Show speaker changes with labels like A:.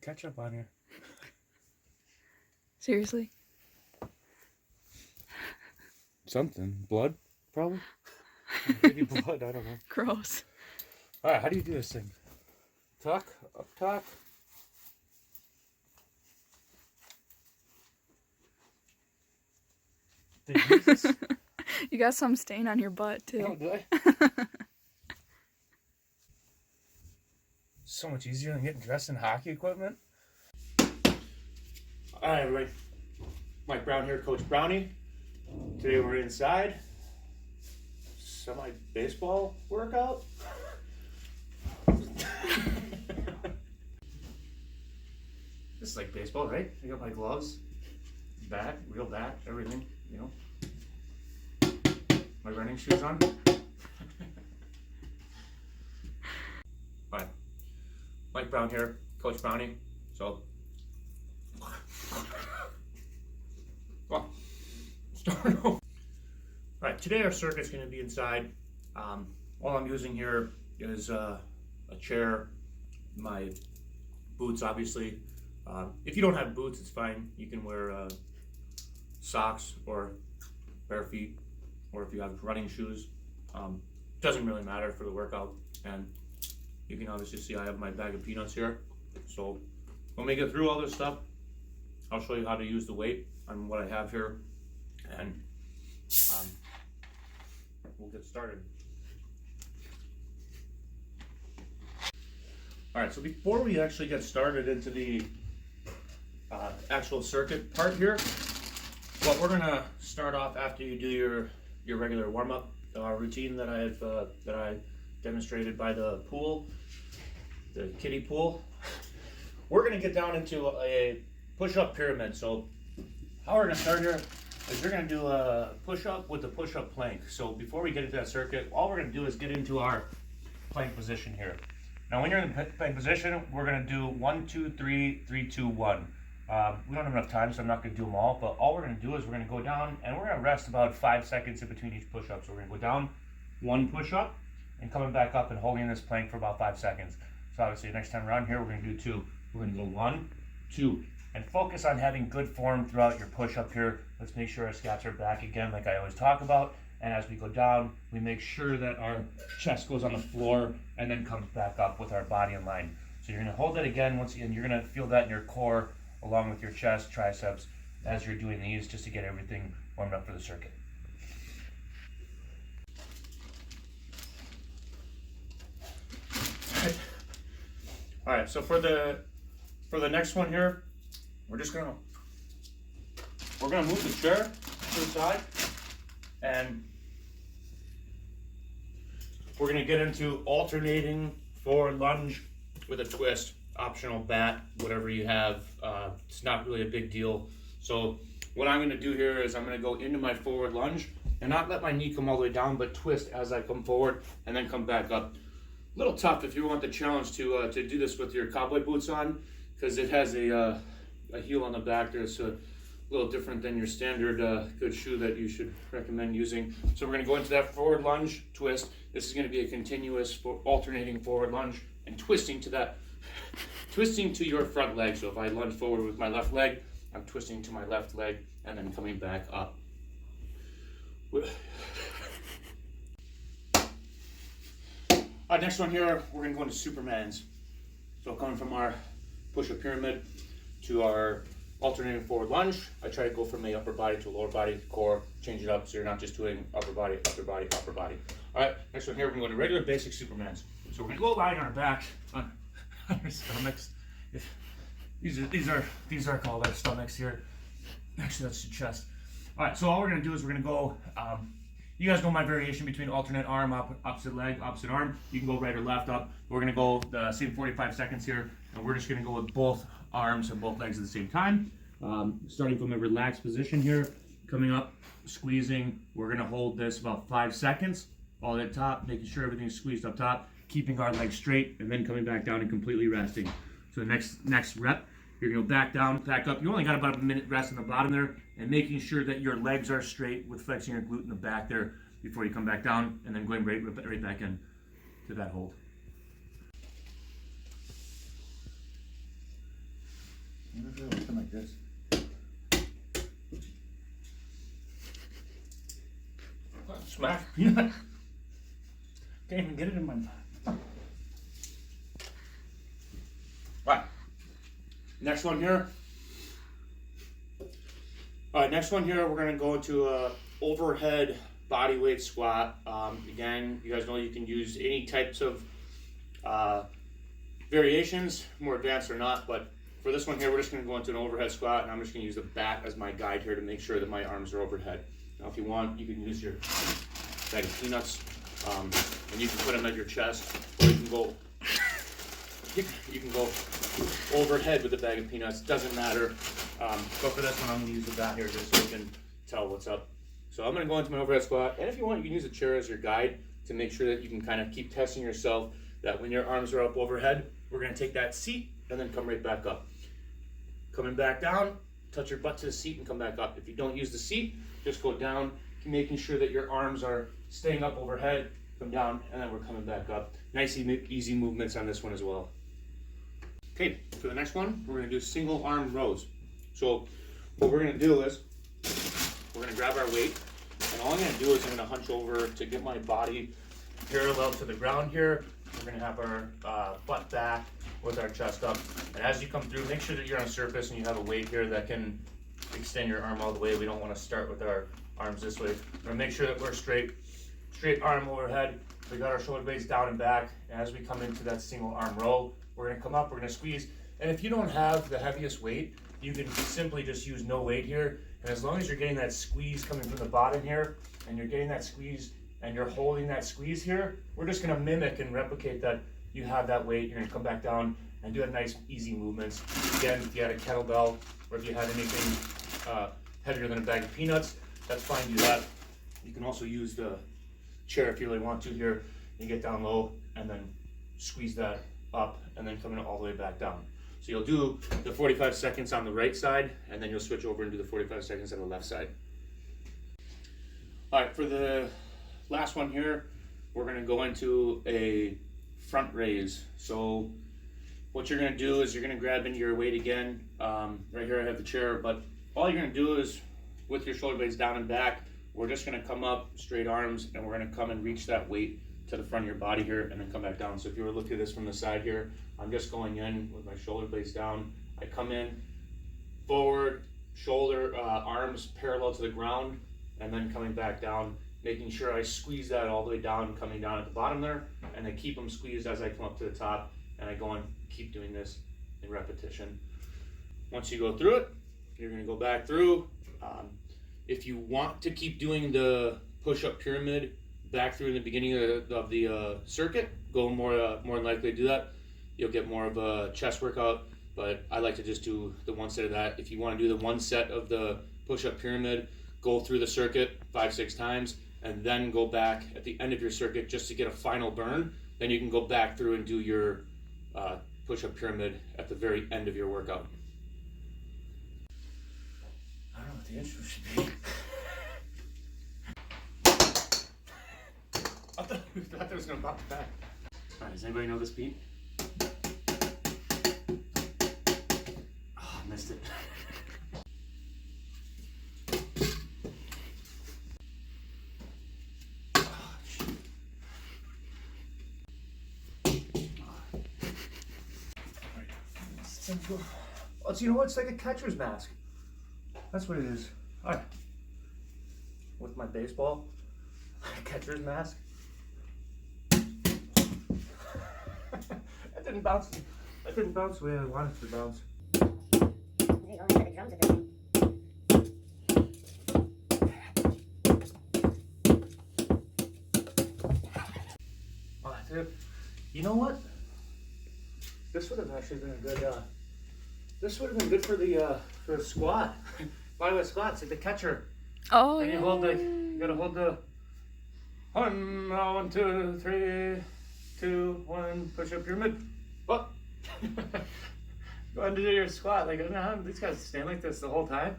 A: Ketchup on here.
B: Seriously?
A: Something. Blood, probably? Maybe blood, I don't know.
B: Gross.
A: Alright, how do you do this thing? Tuck, up top. Did you use this?
B: You got some stain on your butt, too.
A: Oh, do I? So much easier than getting dressed in hockey equipment. Alright, everybody. Mike Brown here, Coach Brownie. Today we're inside. Semi-baseball workout. This is like baseball, right? I got my gloves, bat, real bat, everything, you know. My running shoes on. Alright. Mike Brown here, Coach Brownie. So, well, start over. Alright, today our circuit's going to be inside. All I'm using here is a chair, my boots, obviously. If you don't have boots, it's fine. You can wear socks or bare feet, or if you have running shoes. Doesn't really matter for the workout. And you can obviously see I have my bag of peanuts here. So when we get through all this stuff, I'll show you how to use the weight on what I have here, and we'll get started. All right, so before we actually get started into the actual circuit part here, what we're gonna start off after you do your regular warm-up routine that I demonstrated by the pool, the kiddie pool. We're gonna get down into a push-up pyramid. So how we're gonna start here is you're gonna do a push-up with the push-up plank. So before we get into that circuit, all we're gonna do is get into our plank position here. Now when you're in the plank position, we're gonna do 1, 2, 3, 3, 2, 1. We don't have enough time, so I'm not gonna do them all, but all we're gonna do is we're gonna go down and we're gonna rest about 5 seconds in between each push-up. So we're gonna go down, 1 push-up, and coming back up and holding this plank for about 5 seconds. So obviously next time around here, we're gonna do 2. We're gonna go 1, 2, and focus on having good form throughout your push-up here. Let's make sure our scaps are back again, like I always talk about. And as we go down, we make sure that our chest goes on the floor and then comes back up with our body in line. So you're gonna hold it again. Once again, you're gonna feel that in your core along with your chest, triceps, as you're doing these, just to get everything warmed up for the circuit. All right, so for the next one here, we're gonna move the chair to the side, and we're gonna get into alternating forward lunge with a twist, optional bat, whatever you have. It's not really a big deal. So what I'm gonna do here is I'm gonna go into my forward lunge and not let my knee come all the way down, but twist as I come forward and then come back up. A little tough if you want the challenge to do this with your cowboy boots on, because it has a heel on the back there. It's a little different than your standard good shoe that you should recommend using. So we're going to go into that forward lunge twist. This is going to be a continuous alternating forward lunge and twisting to your front leg. So if I lunge forward with my left leg, I'm twisting to my left leg and then coming back up. Next one here, we're going to go into Supermans. So coming from our push-up pyramid to our alternating forward lunge, I try to go from the upper body to lower body, core, change it up so you're not just doing upper body, upper body, upper body. All right, next one here, we're going to go to regular basic Supermans. So we're going to go lying on our back, on our stomachs. These are called our stomachs here. Actually, that's the chest. All right, so all we're going to do is we're going to go, you guys know my variation between alternate arm, opposite leg, opposite arm. You can go right or left up. We're going to go the same 45 seconds here, and we're just going to go with both arms and both legs at the same time. Starting from a relaxed position here, coming up, squeezing. We're going to hold this about 5 seconds, all at the top, making sure everything's squeezed up top, keeping our legs straight, and then coming back down and completely resting. So the next rep, you're going to go back down, back up. You only got about a minute rest in the bottom there, and making sure that your legs are straight with flexing your glute in the back there before you come back down, and then going right back in to that hold. What if you're looking like this? Smash peanut. Can't even get it in my mouth. Right. Next one here. All right, next one here, we're gonna go into a overhead body weight squat. Again, you guys know you can use any types of variations, more advanced or not, but for this one here, we're just gonna go into an overhead squat, and I'm just gonna use the bat as my guide here to make sure that my arms are overhead. Now, if you want, you can use your bag of peanuts, and you can put them at your chest, or you can go overhead with a bag of peanuts. Doesn't matter. But for this one, I'm gonna use the bat here just so you can tell what's up. So I'm gonna go into my overhead squat, and if you want, you can use a chair as your guide to make sure that you can kind of keep testing yourself. That when your arms are up overhead, we're gonna take that seat and then come right back up. Coming back down, touch your butt to the seat and come back up. If you don't use the seat, just go down, making sure that your arms are staying up overhead, come down, and then we're coming back up. Nice, easy movements on this one as well. Okay, for the next one, we're gonna do single arm rows. So what we're gonna do is, we're gonna grab our weight, and all I'm gonna do is I'm gonna hunch over to get my body parallel to the ground here. We're gonna have our butt back with our chest up. And as you come through, make sure that you're on a surface and you have a weight here that can extend your arm all the way. We don't wanna start with our arms this way. We're gonna make sure that we're straight arm overhead. We got our shoulder blades down and back. And as we come into that single arm row, we're gonna come up, we're gonna squeeze. And if you don't have the heaviest weight, you can simply just use no weight here. And as long as you're getting that squeeze coming from the bottom here, and you're getting that squeeze, and you're holding that squeeze here, we're just gonna mimic and replicate that you have that weight. You're gonna come back down and do a nice, easy movements. Again, if you had a kettlebell, or if you had anything heavier than a bag of peanuts, that's fine, do that. You can also use the chair if you really want to here. You get down low, and then squeeze that up, and then coming all the way back down. So you'll do the 45 seconds on the right side, and then you'll switch over and do the 45 seconds on the left side. All right, for the last one here, we're gonna go into a front raise. So what you're gonna do is you're gonna grab into your weight again. Right here I have the chair, but all you're gonna do is with your shoulder blades down and back, we're just gonna come up, straight arms, and we're gonna come and reach that weight to the front of your body here, and then come back down. So if you were looking at this from the side here, I'm just going in with my shoulder blades down. I come in, forward, shoulder, arms parallel to the ground, and then coming back down, making sure I squeeze that all the way down, coming down at the bottom there, and I keep them squeezed as I come up to the top, and I go and keep doing this in repetition. Once you go through it, you're gonna go back through. If you want to keep doing the push-up pyramid back through in the beginning of the circuit, go more than likely to do that. You'll get more of a chest workout, but I like to just do the one set of that. If you want to do the one set of the push-up pyramid, go through the circuit 5-6 times, and then go back at the end of your circuit just to get a final burn. Then you can go back through and do your push-up pyramid at the very end of your workout. I don't know what the intro should be. I thought it was gonna pop back. All right, does anybody know this beat? Oh, I missed it. Oh, shit. Well, you know what? It's like a catcher's mask. That's what it is. All right. With my baseball catcher's mask. That didn't bounce. That didn't bounce the way I wanted it to bounce.
C: There you go, the drums at this thing.
A: Oh, dude. You know what? This would have actually been a good. This would have been good for the squat. Bodyweight squats, like the catcher.
B: Oh,
A: And
B: yeah.
A: you gotta hold the 1, 2, 3, 2, 1, push up pyramid. What? Go ahead and do your squat. Like, no, these guys stand like this the whole time.